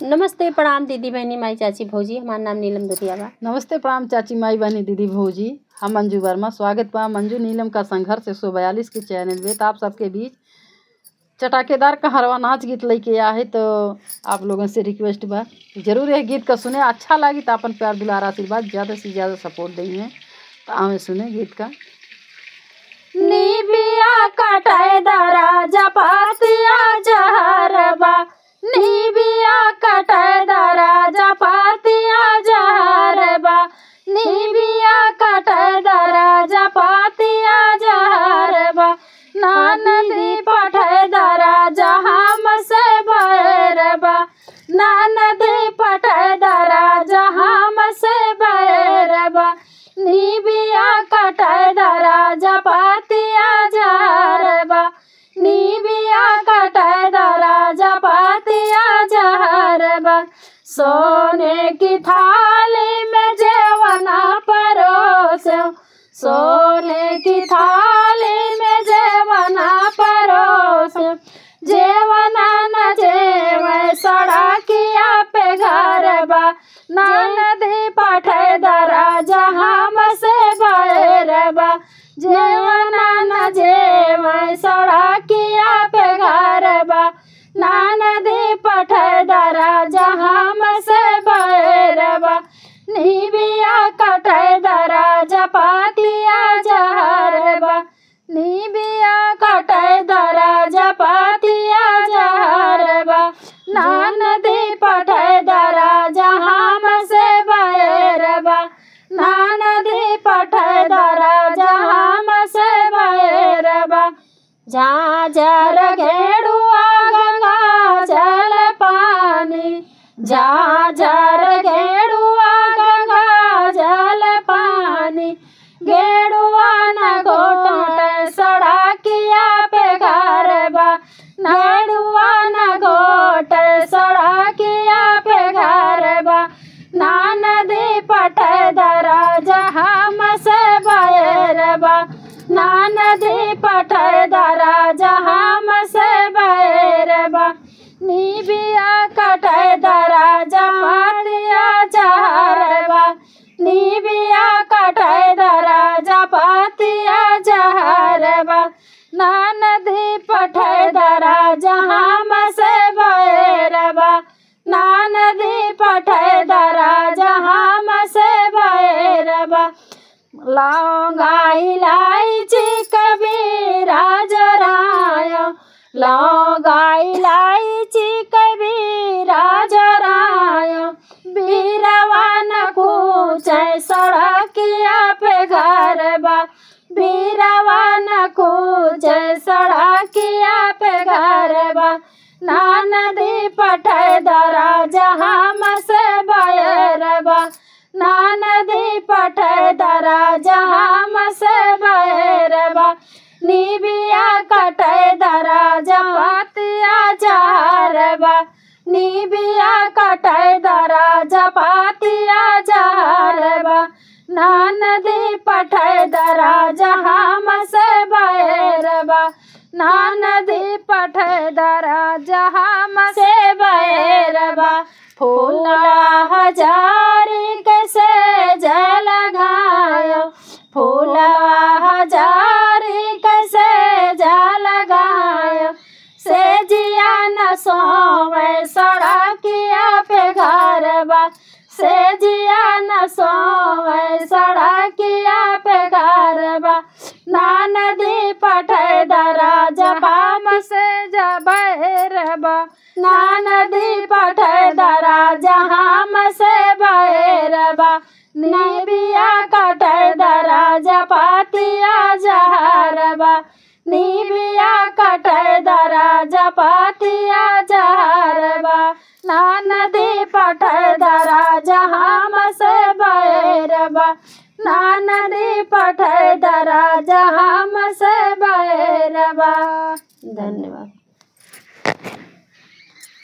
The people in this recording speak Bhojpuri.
नमस्ते प्रणाम दीदी बहनी माई चाची भौजी। हमारा नाम नीलम दुधिया बा। नमस्ते प्रणाम चाची माई बहनी दीदी भौजी। हम मंजू वर्मा। स्वागत बा मंजू नीलम का संघर्ष 142 के चैनल में। तो आप सबके बीच चटाकेदार कहरवा नाच गीत लेके आए। तो आप लोगों से रिक्वेस्ट बा जरूर यह गीत का सुने। अच्छा लगी तो अपन प्यार दुलार आशीर्वाद ज़्यादा से ज़्यादा सपोर्ट देंगे। तो हमें सुने गीत का। निबिया कटाए दरा जपातिया जहरबा, निबिया कटाए दरा जपातिया जहरबा, निबिया कटाए दरा जपातिया जहरबा, नदी पठाए दरा जहां से बैरबा, नदी पठाए दरा जहां से बैरबा, निबिया कटाए दरा जपातिया जहरबा, निबिया कटाए दरा जपातिया जहरबा, सोने की थाली में जेवना परोसे, सोने की थाली में जेवना परोसे, जेवना न जेवे सड़किया पे घरबा, नदी पठाए दरा जहां से बैरबा, जेवना न जेवे सड़किया पे घरबा, नदी पठाए दरा जहां से बैरबा, निबिया कटाए दरा जपातिया जहरबा, निबिया कटाए दरा जपातिया जहरबा, नदी पठाए दरा जहां से बैरबा, नदी पठाए दरा जहां से बैरबा, झाझर घेड़ुआ गंगा जल पानी, झाझर घेड़ुआ गंगा जल पानी, घेड़ुआ न घोट सड़किया पे घरबा, घेड़ुआ न घोट सड़किया पे घरबा, नदी पठाए दरा जहां से बैरबा, नदी पठाए दरा जहां से बैरबा, निबिया कटाए दरा जपातिया जहरबा, निबिया कटाए दरा जपातिया जहरबा, नदी पठाए दरा जहां से बैरबा, नदी पठाए दरा जहां से बैरबा, लौंगा इलायची कबीरा जरायो, लौंगा इलायची कबीरा जरायो, बीरवा न कूचे सड़किया पे घरबा, बीरवा न कूचे सड़किया पे घरबा, नदी पठाए दरा जहां से बैरबा, नदी पठाए दरा जहां से बैरबा, निबिया कटाए दरा जपातिया जहरबा, निबिया कटाए दरा जपातिया जहरबा, नदी पठाए दरा जहां से बैरबा, नदी पठाए दरा जहां से बैरबा, फूला हजारी कैसे जल गायो, फूला हजारी कैसे जल गायो, से जिया न सोवे सड़किया पे घरबा, से जिया न सोवे सड़किया पे घरबा, नदी पठाए दरा जहां से बैरबा, नदी पठाए दरा जहां से बैरबा, निबिया कटाए दरा जपातिया जहरबा, निबिया कटाए दरा जपातिया जहरबा, नदी पठाए दरा जहां से बैरबा, नदी पठाए दरा जहां से बैरबा। धन्यवाद।